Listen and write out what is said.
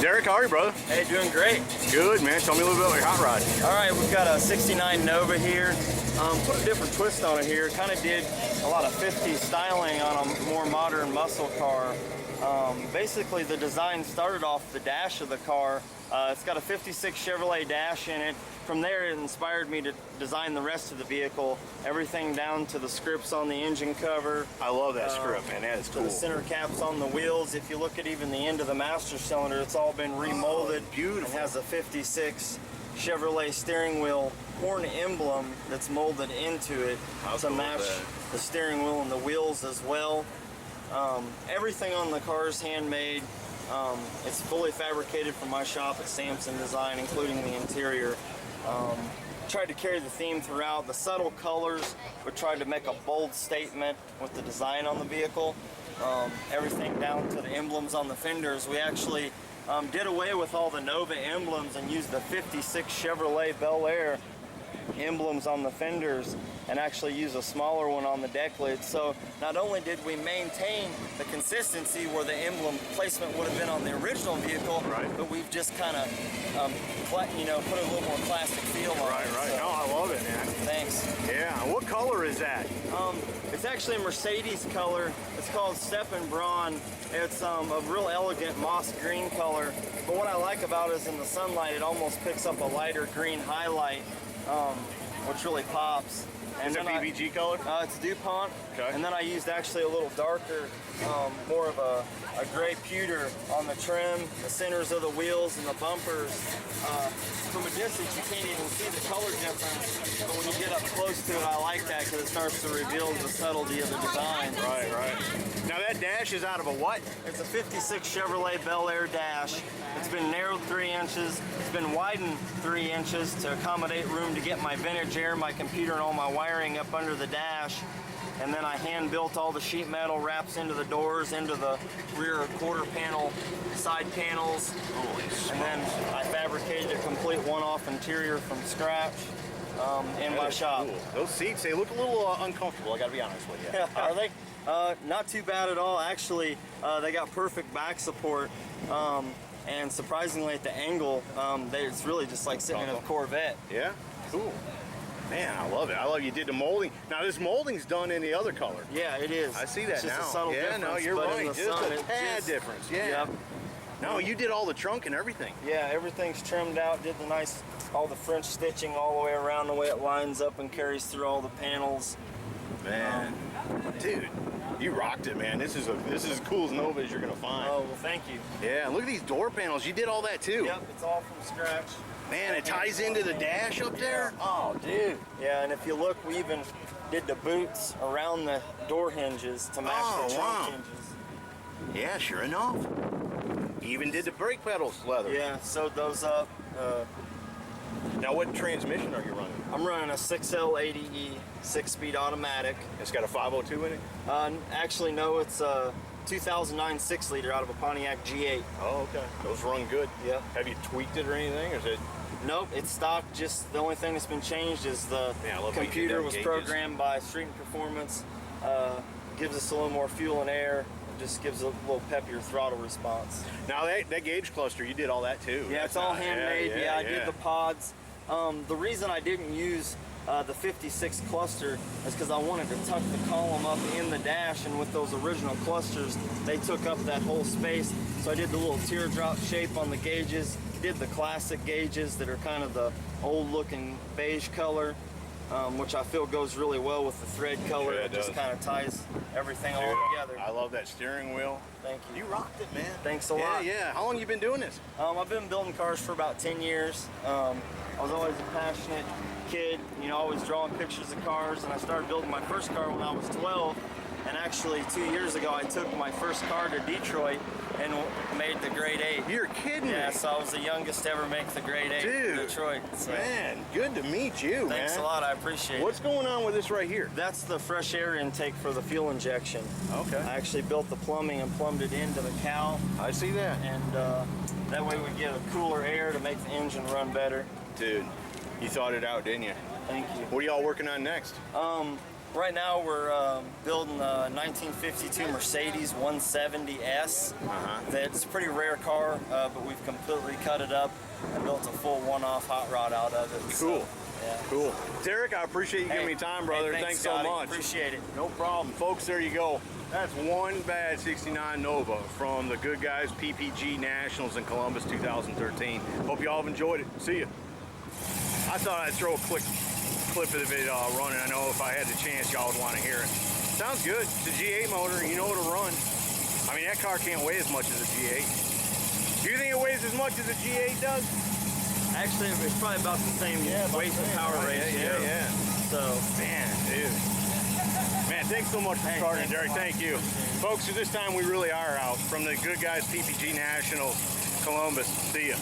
Derek, how are you, brother? Hey, doing great. Good, man. Tell me a little bit about your hot rod. All right, we've got a 69 Nova here. Put a different twist on it here. Kind of did a lot of 50s styling on a more modern muscle car. Basically, the design started off the dash of the car. It's got a 56 Chevrolet dash in it. From there, it inspired me to design the rest of the vehicle. Everything down to the scripts on the engine cover. I love that script, man. That is cool. The center caps on the wheels. If you look at even the end of the master cylinder, it's all been remolded. Oh, beautiful. It has a 56 Chevrolet steering wheel horn emblem that's molded into it to match the steering wheel and the wheels as well. Everything on the car is handmade. It's fully fabricated from my shop at Samson Design, including the interior. Tried to carry the theme throughout. The subtle colors, but tried to make a bold statement with the design on the vehicle. Everything down to the emblems on the fenders. We actually did away with all the Nova emblems and used the 56 Chevrolet Bel Air emblems on the fenders and actually use a smaller one on the deck lid. So not only did we maintain the consistency where the emblem placement would have been on the original vehicle, but we've just kind of put a little more classic feel on it. Right. So, No, I love it, man. Thanks. Yeah. What color is that? It's actually a Mercedes color. It's called Step and Braun. It's a real elegant moss green color. But what I like about it is in the sunlight, it almost picks up a lighter green highlight, which really pops. And is it PBG color? It's DuPont. Okay. And then I used actually a little darker, more of a gray pewter on the trim, the centers of the wheels and the bumpers. From a distance, you can't even see the color difference, but when you get up close to it, I like that because it starts to reveal the subtlety of the design. Right. Now that dash is out of a what? It's a 56 Chevrolet Bel Air dash. It's been narrowed 3 inches. It's been widened 3 inches to accommodate room to get my vintage air, my computer, and all my wiring up under the dash. And then I hand built all the sheet metal wraps into the doors, into the rear quarter panel, side panels. Holy smokes. And then I fabricated a complete one-off interior from scratch in my shop. Cool. Those seats, they look a little uncomfortable, I gotta be honest with you. Are they? Not too bad at all. Actually, they got perfect back support. And surprisingly at the angle, it's really just like sitting in a Corvette. Yeah? Cool. Man, I love it. I love you did the molding. Now this molding's done in the other color. Yeah, it is. I see that it's just now. a subtle difference. No, you're but right. in the Just sun, a tad difference. Yeah. Yep. No, you did all the trunk and everything. Yeah, everything's trimmed out. Did the nice, all the French stitching all the way around, the way it lines up and carries through all the panels. Man, dude, you rocked it, man. This is as cool as Nova as you're gonna find. Oh, well, thank you. Yeah, look at these door panels. You did all that too. Yep, it's all from scratch. Man, it ties into the dash up there. Oh, dude. Yeah, and if you look, we even did the boots around the door hinges to match the trunk hinges. Yeah, sure enough. You even did the brake pedals leather. Yeah, sewed those up. Now, what transmission are you running? I'm running a 6L80E 6-speed automatic. It's got a 502 in it? Actually, no, it's a 2009 6-liter out of a Pontiac G8. Oh, okay. Those run good. Yeah. Have you tweaked it or anything, or is it? Nope, it's stock. Just the only thing that's been changed is the computer was programmed by Street and Performance. Gives us a little more fuel and air. It just gives a little peppier throttle response. Now that gauge cluster, you did all that too. Yeah, it's all handmade. Yeah, I did the pods. The reason I didn't use the 56 cluster is because I wanted to tuck the column up in the dash, and with those original clusters, they took up that whole space. So I did the little teardrop shape on the gauges, did the classic gauges that are kind of the old looking beige color, which I feel goes really well with the thread color. Yeah, it just kind of ties everything all together. I love that steering wheel. Thank you. You rocked it, man. Thanks a lot. Yeah. How long you been doing this? I've been building cars for about 10 years. I was always a passionate kid, always drawing pictures of cars, and I started building my first car when I was 12. And actually, 2 years ago, I took my first car to Detroit and made the grade 8. You're kidding me. Yeah, so I was the youngest to ever make the grade 8 in Detroit. So. Man, good to meet you, Thanks a lot, I appreciate it. What's going on with this right here? That's the fresh air intake for the fuel injection. Okay. I actually built the plumbing and plumbed it into the cowl. I see that. And that way we get a cooler air to make the engine run better. Dude, you thought it out, didn't you? Thank you. What are y'all working on next? Right now we're building a 1952 Mercedes 170S. That's a pretty rare car, but we've completely cut it up and built a full one-off hot rod out of it. Cool. So, yeah. Cool. Derek, I appreciate you giving me time, brother. Hey, thanks Scotty. so much. Appreciate it. No problem. Folks, there you go. That's one bad 69 Nova from the good guys PPG Nationals in Columbus 2013. Hope you all have enjoyed it. See ya. I thought I'd throw a quick clip of it running. I know if I had the chance, y'all would want to hear it. Sounds good. It's a G8 motor, and you know it'll run. I mean, that car can't weigh as much as a G8. Do you think it weighs as much as a G8 does? Actually, it's probably about the same weight to power ratio. Yeah. So, man, dude. Man, thanks so much for starting, Derek. Thank you. Folks, so this time we really are out from the good guys PPG Nationals, Columbus. See ya.